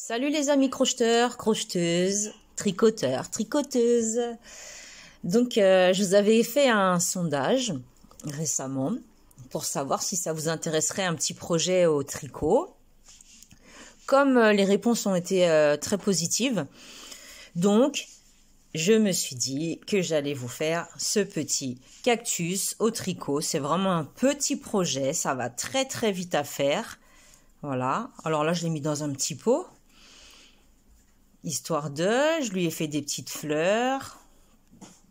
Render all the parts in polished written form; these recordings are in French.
Salut les amis crocheteurs, crocheteuses, tricoteurs, tricoteuses. Donc je vous avais fait un sondage récemment pour savoir si ça vous intéresserait un petit projet au tricot. Comme les réponses ont été très positives, donc je me suis dit que j'allais vous faire ce petit cactus au tricot. C'est vraiment un petit projet, ça va très très vite à faire. Voilà, alors là je l'ai mis dans un petit pot. Histoire de, je lui ai fait des petites fleurs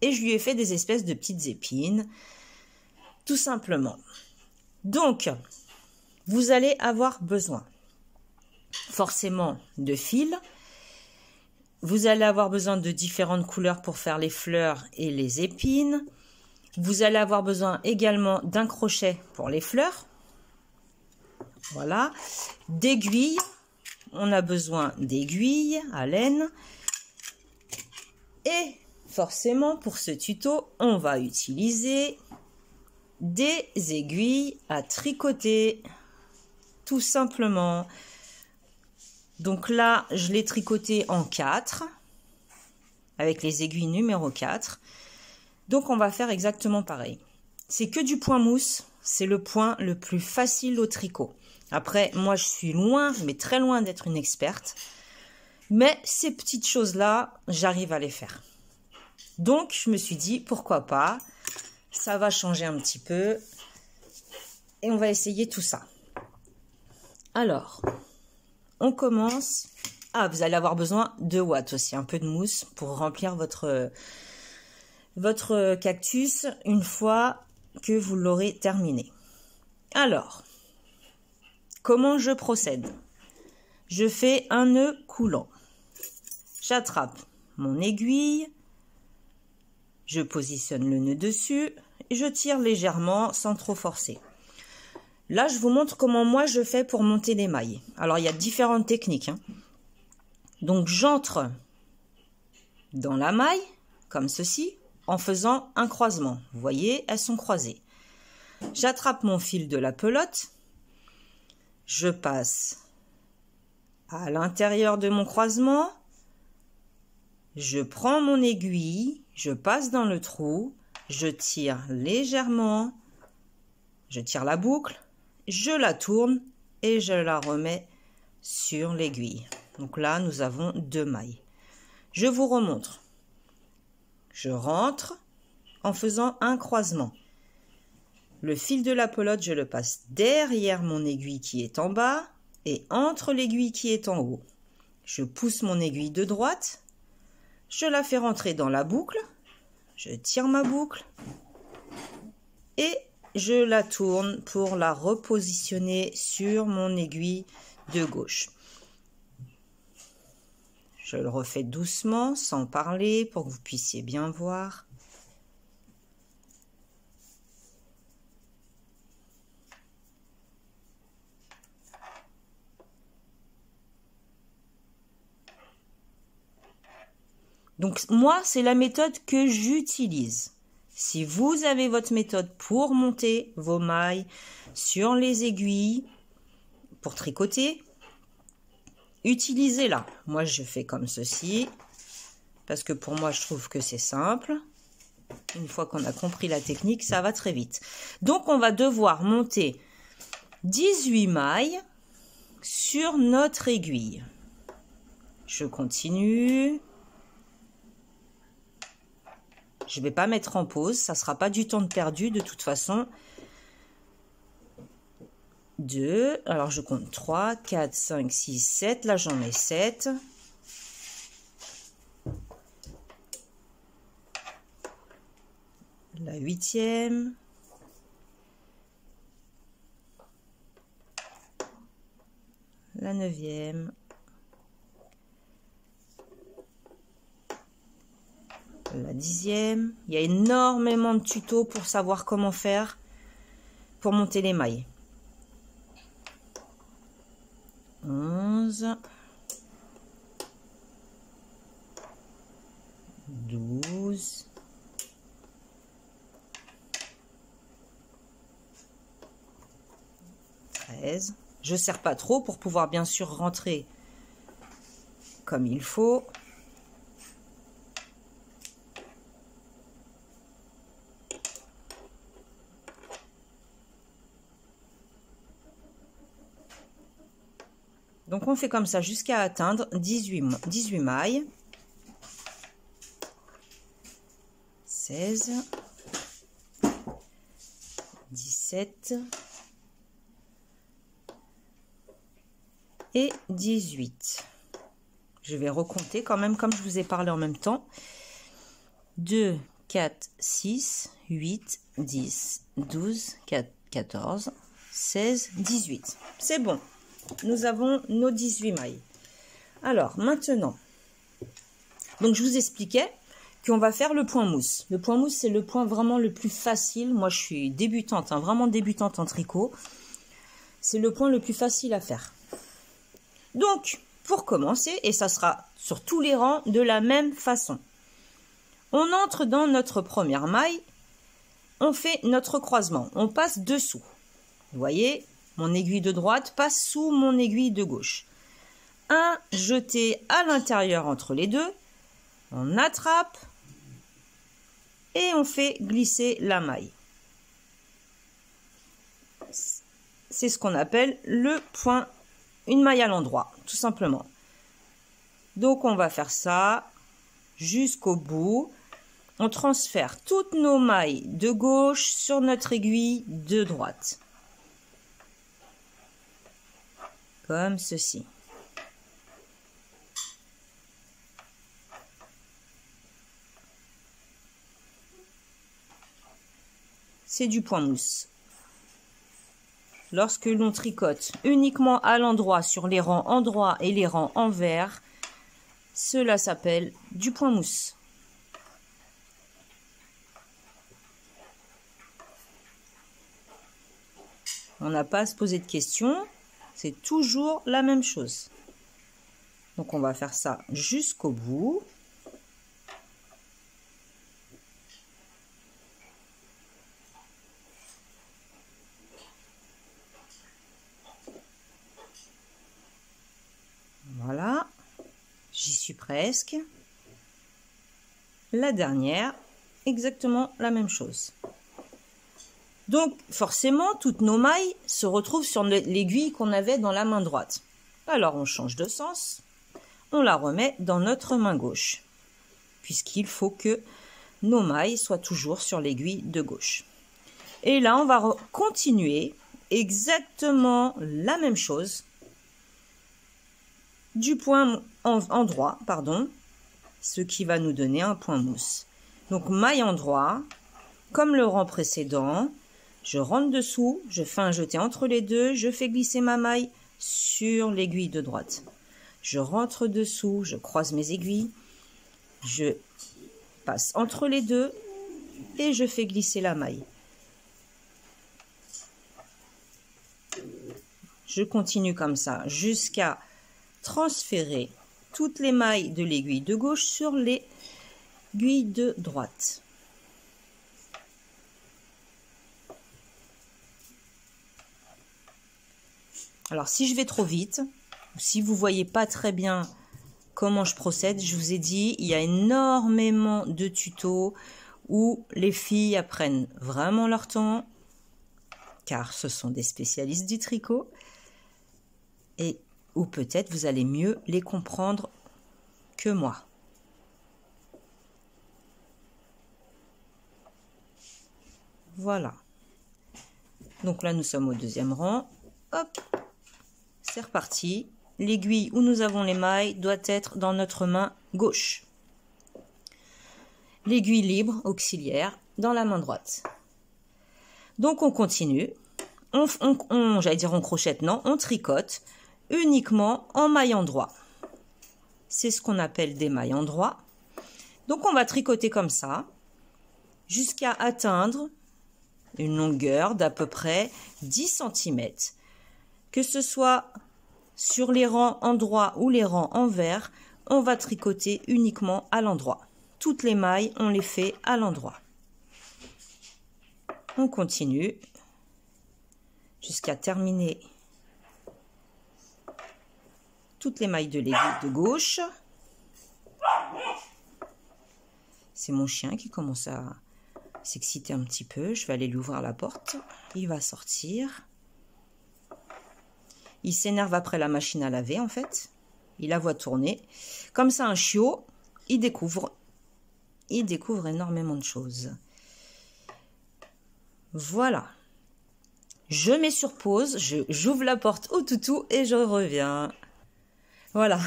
et je lui ai fait des espèces de petites épines, tout simplement. Donc, vous allez avoir besoin forcément de fils. Vous allez avoir besoin de différentes couleurs pour faire les fleurs et les épines. Vous allez avoir besoin également d'un crochet pour les fleurs. Voilà, d'aiguilles. On a besoin d'aiguilles à laine. Et forcément, pour ce tuto, on va utiliser des aiguilles à tricoter. Tout simplement. Donc là, je l'ai tricoté en 4. Avec les aiguilles numéro 4. Donc on va faire exactement pareil. C'est que du point mousse. C'est le point le plus facile au tricot. Après, moi, je suis loin, mais très loin d'être une experte. Mais ces petites choses-là, j'arrive à les faire. Donc, je me suis dit, pourquoi pas, ça va changer un petit peu. Et on va essayer tout ça. Alors, on commence. Ah, vous allez avoir besoin de ouate aussi, un peu de mousse pour remplir votre cactus une fois que vous l'aurez terminé. Alors, comment je procède? Je fais un nœud coulant. J'attrape mon aiguille, je positionne le nœud dessus et je tire légèrement sans trop forcer. Là, je vous montre comment moi je fais pour monter les mailles. Alors, il y a différentes techniques. Donc, j'entre dans la maille, comme ceci, en faisant un croisement. Vous voyez, elles sont croisées. J'attrape mon fil de la pelote, je passe à l'intérieur de mon croisement, je prends mon aiguille, je passe dans le trou, je tire légèrement, je tire la boucle, je la tourne et je la remets sur l'aiguille. Donc là, nous avons 2 mailles. Je vous remontre. Je rentre en faisant un croisement. Le fil de la pelote, je le passe derrière mon aiguille qui est en bas et entre l'aiguille qui est en haut. Je pousse mon aiguille de droite, je la fais rentrer dans la boucle, je tire ma boucle et je la tourne pour la repositionner sur mon aiguille de gauche. Je le refais doucement, sans parler, pour que vous puissiez bien voir. Donc moi, c'est la méthode que j'utilise. Si vous avez votre méthode pour monter vos mailles sur les aiguilles, pour tricoter, utilisez-la. Moi, je fais comme ceci, parce que pour moi, je trouve que c'est simple. Une fois qu'on a compris la technique, ça va très vite. Donc, on va devoir monter 18 mailles sur notre aiguille. Je continue. Je ne vais pas mettre en pause, ça ne sera pas du temps de perdu de toute façon. 2, alors je compte 3, 4, 5, 6, 7, là j'en ai 7. La 8e. La 9e. La 10e. Il y a énormément de tutos pour savoir comment faire pour monter les mailles. 11, 12, 13. Je ne serre pas trop pour pouvoir bien sûr rentrer comme il faut. Donc on fait comme ça jusqu'à atteindre 18 mailles. 16, 17 et 18. Je vais recompter quand même comme je vous ai parlé en même temps. 2, 4, 6, 8, 10, 12, 14, 16, 18. C'est bon. Nous avons nos 18 mailles. Alors, maintenant, donc je vous expliquais qu'on va faire le point mousse. Le point mousse, c'est le point vraiment le plus facile. Moi, je suis débutante, hein, vraiment débutante en tricot. C'est le point le plus facile à faire. Donc, pour commencer, et ça sera sur tous les rangs de la même façon. On entre dans notre première maille, on fait notre croisement, on passe dessous. Vous voyez, mon aiguille de droite passe sous mon aiguille de gauche. Un jeté à l'intérieur entre les deux, on attrape et on fait glisser la maille. C'est ce qu'on appelle le point, une maille à l'endroit, tout simplement. Donc on va faire ça jusqu'au bout. On transfère toutes nos mailles de gauche sur notre aiguille de droite. Comme ceci. C'est du point mousse. Lorsque l'on tricote uniquement à l'endroit sur les rangs endroits et les rangs envers, cela s'appelle du point mousse. On n'a pas à se poser de questions, c'est toujours la même chose. Donc on va faire ça jusqu'au bout. Voilà, j'y suis presque. La dernière, exactement la même chose. Donc forcément, toutes nos mailles se retrouvent sur l'aiguille qu'on avait dans la main droite. Alors on change de sens, on la remet dans notre main gauche, puisqu'il faut que nos mailles soient toujours sur l'aiguille de gauche. Et là, on va continuer exactement la même chose du point endroit, ce qui va nous donner un point mousse. Donc maille endroit, comme le rang précédent, je rentre dessous, je fais un jeté entre les deux, je fais glisser ma maille sur l'aiguille de droite. Je rentre dessous, je croise mes aiguilles, je passe entre les deux et je fais glisser la maille. Je continue comme ça jusqu'à transférer toutes les mailles de l'aiguille de gauche sur l'aiguille de droite. Alors si je vais trop vite, ou si vous ne voyez pas très bien comment je procède, je vous ai dit, il y a énormément de tutos où les filles apprennent vraiment leur temps, car ce sont des spécialistes du tricot, et ou peut-être vous allez mieux les comprendre que moi. Voilà. Donc là, nous sommes au deuxième rang. Hop, c'est reparti. L'aiguille où nous avons les mailles doit être dans notre main gauche. L'aiguille libre, auxiliaire, dans la main droite. Donc on continue. J'allais dire on crochette, non, on tricote uniquement en maille endroit. C'est ce qu'on appelle des mailles endroit. Donc on va tricoter comme ça jusqu'à atteindre une longueur d'à peu près 10 cm. Que ce soit sur les rangs endroits ou les rangs envers, on va tricoter uniquement à l'endroit. Toutes les mailles, on les fait à l'endroit. On continue jusqu'à terminer toutes les mailles de l'aiguille de gauche. C'est mon chien qui commence à s'exciter un petit peu. Je vais aller lui ouvrir la porte. Il va sortir. Il s'énerve après la machine à laver, en fait. Il la voit tourner. Comme ça, un chiot, il découvre énormément de choses. Voilà. Je mets sur pause. J'ouvre la porte au toutou et je reviens. Voilà.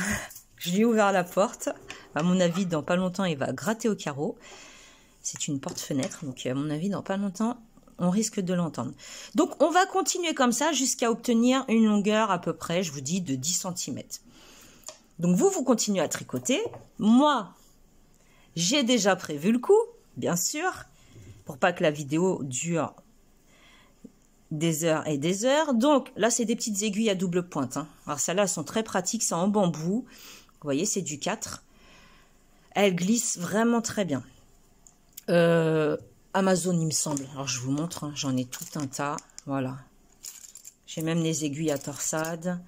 Je lui ai ouvert la porte. À mon avis, dans pas longtemps, il va gratter au carreau. C'est une porte-fenêtre, donc à mon avis, dans pas longtemps, on risque de l'entendre. Donc, on va continuer comme ça jusqu'à obtenir une longueur à peu près, je vous dis, de 10 cm. Donc, vous continuez à tricoter. Moi, j'ai déjà prévu le coup, bien sûr, pour pas que la vidéo dure des heures et des heures. Donc, là, c'est des petites aiguilles à double pointe. Hein. Alors, celles-là, elles sont très pratiques, c'est en bambou. Vous voyez, c'est du 4. Elles glissent vraiment très bien. Amazon, il me semble. Alors, je vous montre. Hein, j'en ai tout un tas. Voilà. J'ai même les aiguilles à torsade.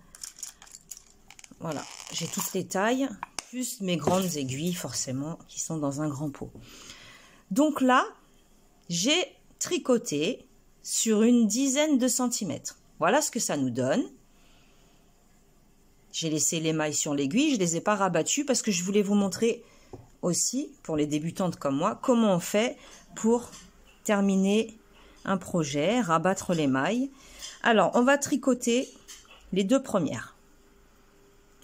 Voilà. J'ai toutes les tailles. Plus mes grandes aiguilles, forcément, qui sont dans un grand pot. Donc là, j'ai tricoté sur une dizaine de centimètres. Voilà ce que ça nous donne. J'ai laissé les mailles sur l'aiguille. Je ne les ai pas rabattues parce que je voulais vous montrer aussi, pour les débutantes comme moi, comment on fait pour terminer un projet, rabattre les mailles. Alors, on va tricoter les deux premières.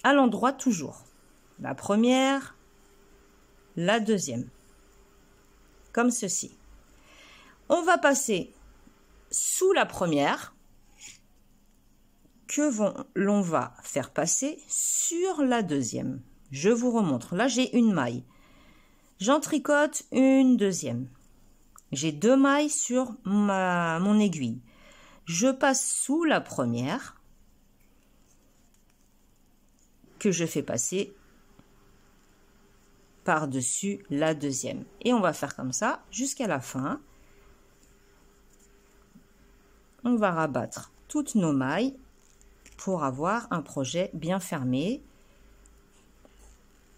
À l'endroit toujours. La première, la deuxième. Comme ceci. On va passer sous la première, que l'on va faire passer sur la deuxième. Je vous remontre. Là, j'ai une maille. J'en tricote une deuxième. J'ai 2 mailles sur mon aiguille. Je passe sous la première que je fais passer par-dessus la deuxième. Et on va faire comme ça jusqu'à la fin. On va rabattre toutes nos mailles pour avoir un projet bien fermé.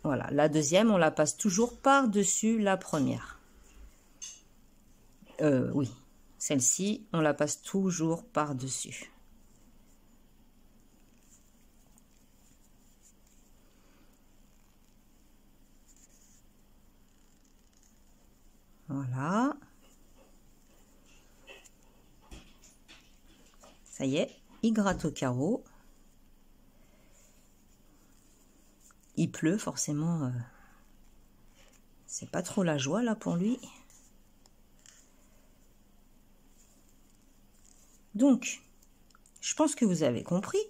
Voilà, la deuxième, on la passe toujours par-dessus la première. Oui, celle-ci, on la passe toujours par-dessus. Voilà. Ça y est, il gratte au carreau. Il pleut, forcément, c'est pas trop la joie là pour lui. Donc, je pense que vous avez compris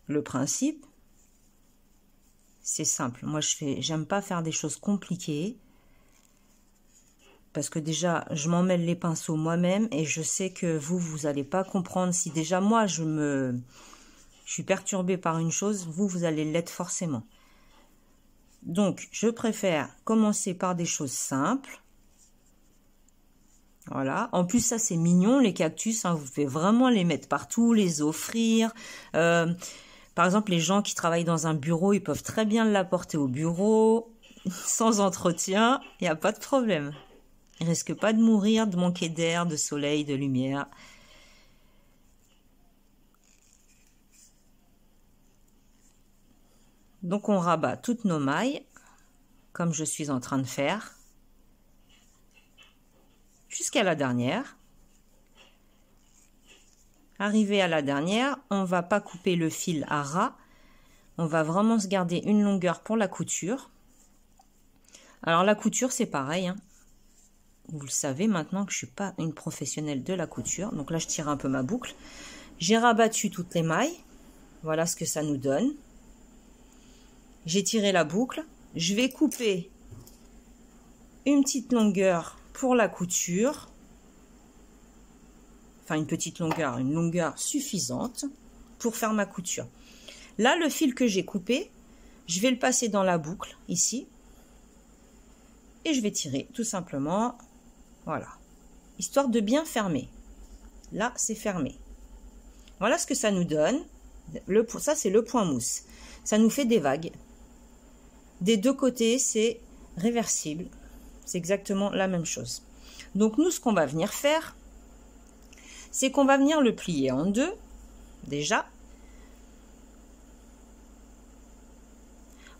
le principe. C'est simple. Moi, j'aime pas faire des choses compliquées parce que déjà, je m'en mêle les pinceaux moi-même et je sais que vous allez pas comprendre. Si déjà moi, je suis perturbée par une chose, vous allez l'être forcément. Donc, je préfère commencer par des choses simples. Voilà. En plus, ça, c'est mignon, les cactus. Hein, vous pouvez vraiment les mettre partout, les offrir. Par exemple, les gens qui travaillent dans un bureau, ils peuvent très bien l'apporter au bureau, sans entretien. Il n'y a pas de problème. Ils ne risquent pas de mourir, de manquer d'air, de soleil, de lumière. Donc, on rabat toutes nos mailles, comme je suis en train de faire, jusqu'à la dernière. Arrivé à la dernière, on ne va pas couper le fil à ras. On va vraiment se garder une longueur pour la couture. Alors, la couture, c'est pareil. Hein. Vous le savez maintenant que je ne suis pas une professionnelle de la couture. Donc là, je tire un peu ma boucle. J'ai rabattu toutes les mailles. Voilà ce que ça nous donne. J'ai tiré la boucle. Je vais couper une petite longueur pour la couture. Enfin, une petite longueur, une longueur suffisante pour faire ma couture. Là, le fil que j'ai coupé, je vais le passer dans la boucle, ici. Et je vais tirer, tout simplement. Voilà. Histoire de bien fermer. Là, c'est fermé. Voilà ce que ça nous donne. Ça, c'est le point mousse. Ça nous fait des vagues. Des deux côtés, c'est réversible. C'est exactement la même chose. Donc, nous, ce qu'on va venir faire, c'est qu'on va venir le plier en deux, déjà.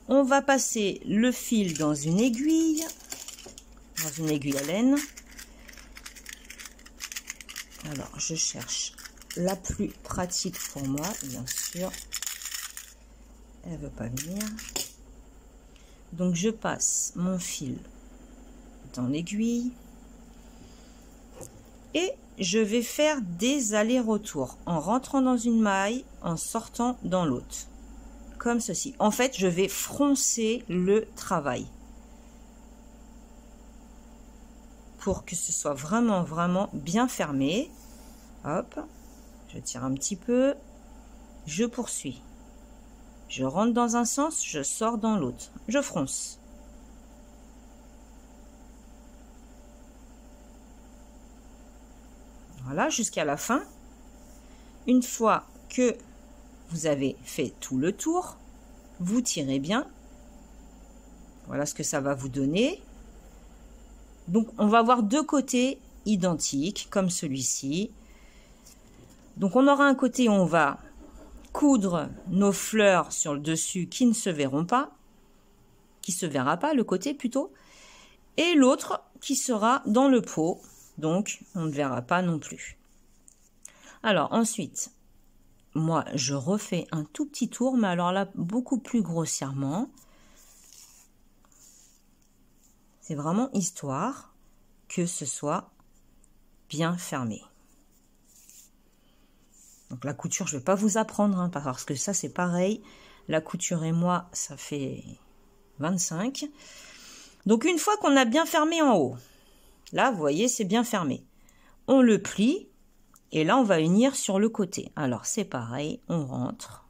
On va passer le fil dans une aiguille à laine. Alors, je cherche la plus pratique pour moi, bien sûr. Elle ne veut pas venir. Donc, je passe mon fil dans l'aiguille. Et je vais faire des allers-retours en rentrant dans une maille, en sortant dans l'autre. Comme ceci. En fait, je vais froncer le travail. Pour que ce soit vraiment bien fermé. Hop, je tire un petit peu, je poursuis. Je rentre dans un sens, je sors dans l'autre. Je fronce. Voilà, jusqu'à la fin. Une fois que vous avez fait tout le tour, vous tirez bien. Voilà ce que ça va vous donner. Donc, on va avoir deux côtés identiques, comme celui-ci. Donc, on aura un côté où on va coudre nos fleurs sur le dessus qui ne se verront pas, qui ne se verra pas, le côté plutôt, et l'autre qui sera dans le pot, donc on ne verra pas non plus. Alors, ensuite, moi, je refais un tout petit tour, mais alors là, beaucoup plus grossièrement. C'est vraiment histoire que ce soit bien fermé. Donc la couture, je ne vais pas vous apprendre, hein, parce que ça, c'est pareil. La couture et moi, ça fait 25. Donc une fois qu'on a bien fermé en haut, là, vous voyez, c'est bien fermé. On le plie. Et là, on va unir sur le côté. Alors, c'est pareil, on rentre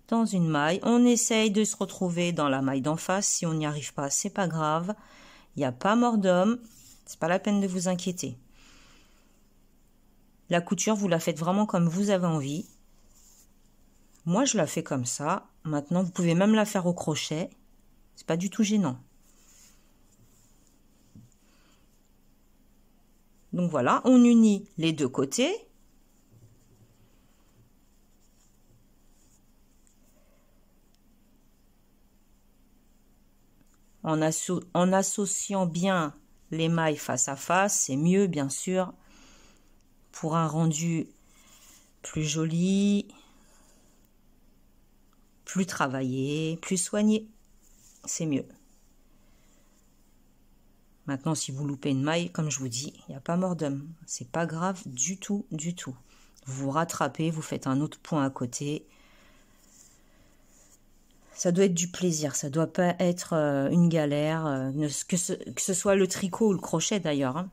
dans une maille. On essaye de se retrouver dans la maille d'en face. Si on n'y arrive pas, c'est pas grave. Il n'y a pas mort d'homme. C'est pas la peine de vous inquiéter. La couture, vous la faites vraiment comme vous avez envie. Moi, je la fais comme ça. Maintenant, vous pouvez même la faire au crochet. C'est pas du tout gênant. Donc voilà, on unit les deux côtés. En associant bien les mailles face à face, c'est mieux bien sûr. Pour un rendu plus joli, plus travaillé, plus soigné, c'est mieux. Maintenant, si vous loupez une maille, comme je vous dis, il n'y a pas mort d'homme. C'est pas grave du tout, du tout. Vous vous rattrapez, vous faites un autre point à côté. Ça doit être du plaisir, ça doit pas être une galère, que ce soit le tricot ou le crochet d'ailleurs. Hein.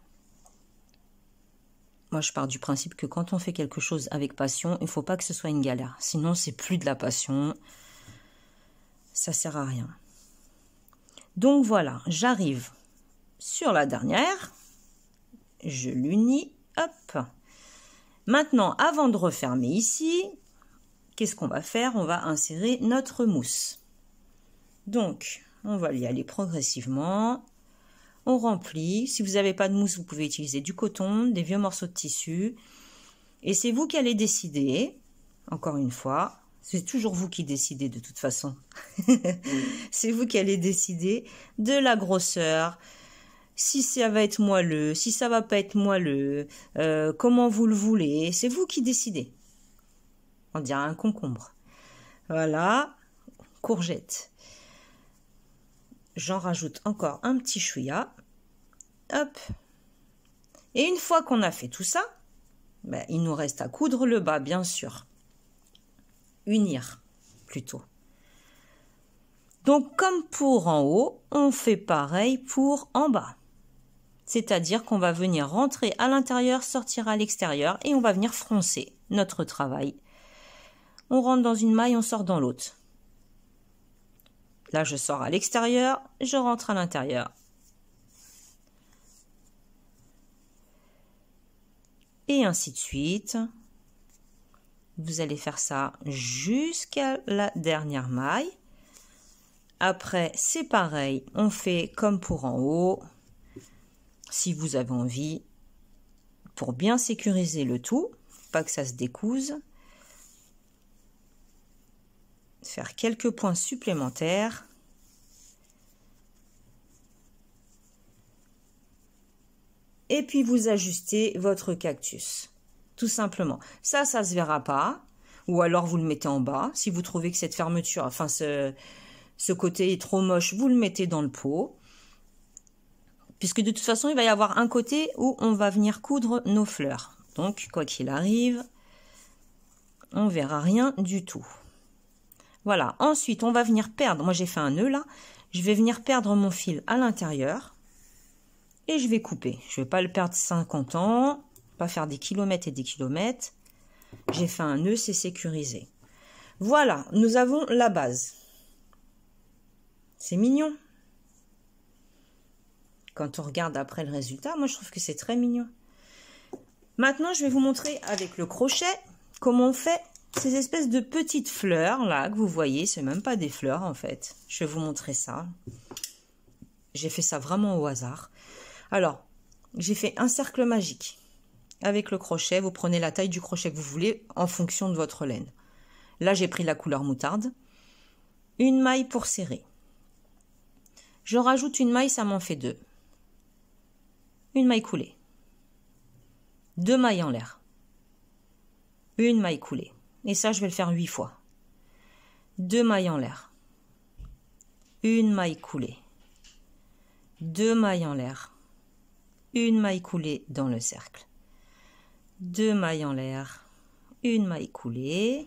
Moi, je pars du principe que quand on fait quelque chose avec passion, il ne faut pas que ce soit une galère. Sinon, c'est plus de la passion. Ça sert à rien. Donc voilà, j'arrive sur la dernière, je l'unis, hop. Maintenant, avant de refermer ici, qu'est-ce qu'on va faire? On va insérer notre mousse. Donc, on va y aller progressivement. On remplit. Si vous n'avez pas de mousse, vous pouvez utiliser du coton, des vieux morceaux de tissu. Et c'est vous qui allez décider, encore une fois, c'est toujours vous qui décidez de toute façon. C'est vous qui allez décider de la grosseur, si ça va être moelleux, si ça va pas être moelleux, comment vous le voulez, c'est vous qui décidez. On dirait un concombre. Voilà, courgette. J'en rajoute encore un petit chouïa. Hop. Et une fois qu'on a fait tout ça, ben, il nous reste à coudre le bas, bien sûr. Unir, plutôt. Donc, comme pour en haut, on fait pareil pour en bas. C'est-à-dire qu'on va venir rentrer à l'intérieur, sortir à l'extérieur et on va venir froncer notre travail. On rentre dans une maille, on sort dans l'autre. Là, je sors à l'extérieur, je rentre à l'intérieur. Et ainsi de suite. Vous allez faire ça jusqu'à la dernière maille. Après, c'est pareil, on fait comme pour en haut, si vous avez envie, pour bien sécuriser le tout, pas que ça se découse. Faire quelques points supplémentaires. Et puis vous ajustez votre cactus, tout simplement. Ça se verra pas, ou alors vous le mettez en bas. Si vous trouvez que cette fermeture, enfin ce côté est trop moche, vous le mettez dans le pot. Puisque de toute façon, il va y avoir un côté où on va venir coudre nos fleurs. Donc, quoi qu'il arrive, on verra rien du tout. Voilà, ensuite, on va venir perdre. Moi, j'ai fait un nœud là. Je vais venir perdre mon fil à l'intérieur. Et je vais couper. Je ne vais pas le perdre 50 ans. Pas faire des kilomètres et des kilomètres. J'ai fait un nœud, c'est sécurisé. Voilà, nous avons la base. C'est mignon. Quand on regarde après le résultat, moi je trouve que c'est très mignon. Maintenant, je vais vous montrer avec le crochet comment on fait ces espèces de petites fleurs là que vous voyez. C'est même pas des fleurs en fait. Je vais vous montrer ça. J'ai fait ça vraiment au hasard. Alors, j'ai fait un cercle magique. Avec le crochet, vous prenez la taille du crochet que vous voulez en fonction de votre laine. Là, j'ai pris la couleur moutarde. Une maille pour serrer. Je rajoute une maille, ça m'en fait 2. Une maille coulée. 2 mailles en l'air. Une maille coulée. Et ça, je vais le faire 8 fois. 2 mailles en l'air. Une maille coulée. 2 mailles en l'air. Une maille coulée dans le cercle. 2 mailles en l'air. Une maille coulée.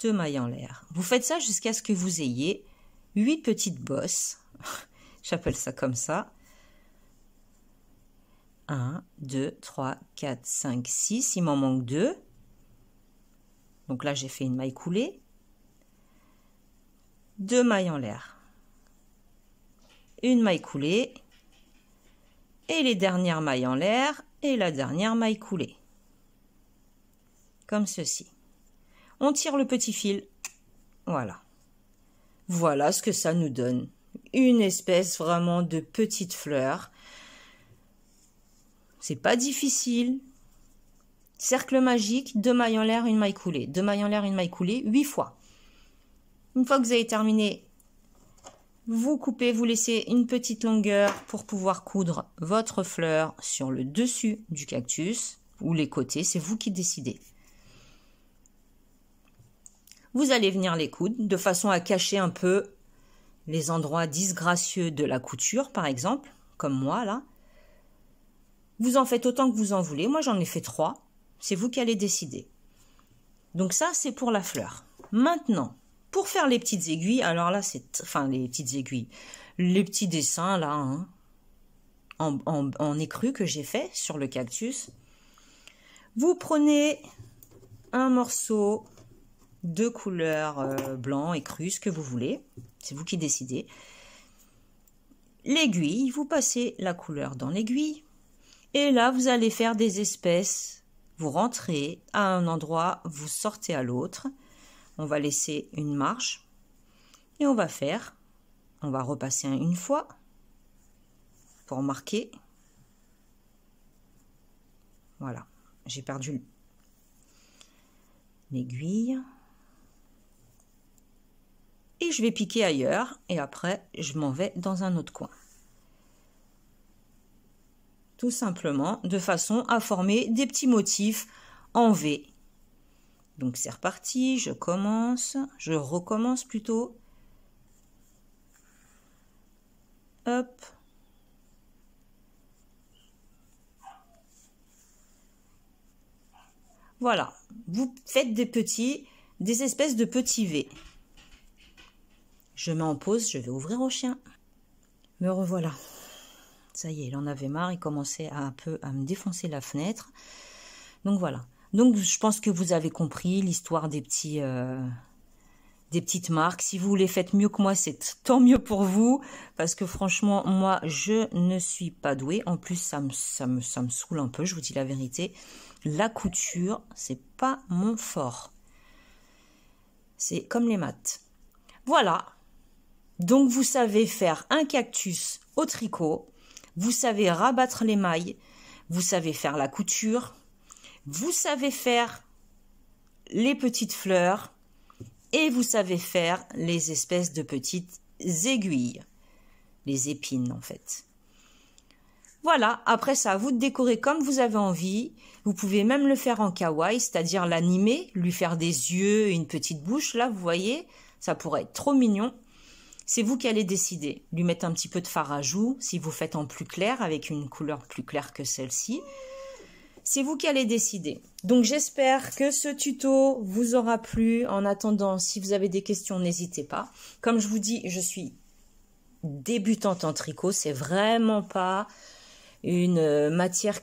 2 mailles en l'air. Vous faites ça jusqu'à ce que vous ayez 8 petites bosses. J'appelle ça comme ça. 1, 2, 3, 4, 5, 6. Il m'en manque 2. Donc là, j'ai fait une maille coulée. 2 mailles en l'air. Une maille coulée. Et les dernières mailles en l'air. Et la dernière maille coulée. Comme ceci. On tire le petit fil. Voilà. Voilà ce que ça nous donne. Une espèce vraiment de petite fleur. C'est pas difficile. Cercle magique, 2 mailles en l'air, une maille coulée. 2 mailles en l'air, une maille coulée, 8 fois. Une fois que vous avez terminé, vous coupez, vous laissez une petite longueur pour pouvoir coudre votre fleur sur le dessus du cactus ou les côtés, c'est vous qui décidez. Vous allez venir les coudre de façon à cacher un peu les endroits disgracieux de la couture, par exemple, comme moi là. Vous en faites autant que vous en voulez. Moi, j'en ai fait 3. C'est vous qui allez décider. Donc ça, c'est pour la fleur. Maintenant, pour faire les petites aiguilles, alors là, c'est... Enfin, les petites aiguilles. Les petits dessins, là, hein, en écru que j'ai fait sur le cactus. Vous prenez un morceau de couleur blanc, écru, ce que vous voulez. C'est vous qui décidez. L'aiguille, vous passez la couleur dans l'aiguille. Et là, vous allez faire des espèces. Vous rentrez à un endroit, vous sortez à l'autre. On va laisser une marge. Et on va faire, on va repasser une fois pour marquer. Voilà, j'ai perdu l'aiguille. Et je vais piquer ailleurs. Et après, je m'en vais dans un autre coin. Tout simplement de façon à former des petits motifs en V. Donc c'est reparti, je recommence plutôt. Hop. Voilà, vous faites des espèces de petits V. Je mets en pause, je vais ouvrir au chien. Me revoilà. Ça y est, il en avait marre, il commençait un peu à me défoncer la fenêtre. Donc voilà. Donc je pense que vous avez compris l'histoire des petits des petites marques. Si vous les faites mieux que moi, c'est tant mieux pour vous. Parce que franchement, moi, je ne suis pas douée. En plus, ça me saoule un peu, je vous dis la vérité. La couture, c'est pas mon fort. C'est comme les maths. Voilà. Donc, vous savez faire un cactus au tricot. Vous savez rabattre les mailles. Vous savez faire la couture. Vous savez faire les petites fleurs. Et vous savez faire les espèces de petites aiguilles. Les épines, en fait. Voilà, après ça, à vous de décorer comme vous avez envie. Vous pouvez même le faire en kawaii, c'est-à-dire l'animer, lui faire des yeux et une petite bouche. Là, vous voyez, ça pourrait être trop mignon. C'est vous qui allez décider. Lui mettre un petit peu de fard à joues, si vous faites en plus clair, avec une couleur plus claire que celle-ci. C'est vous qui allez décider. Donc, j'espère que ce tuto vous aura plu. En attendant, si vous avez des questions, n'hésitez pas. Comme je vous dis, je suis débutante en tricot. C'est vraiment pas une matière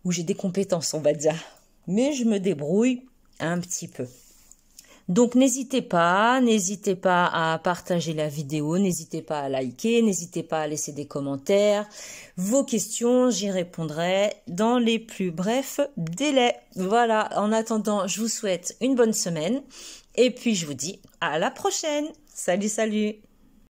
où j'ai des compétences, on va dire. Mais je me débrouille un petit peu. Donc, n'hésitez pas à partager la vidéo, n'hésitez pas à liker, n'hésitez pas à laisser des commentaires. Vos questions, j'y répondrai dans les plus brefs délais. Voilà, en attendant, je vous souhaite une bonne semaine et puis je vous dis à la prochaine. Salut, salut!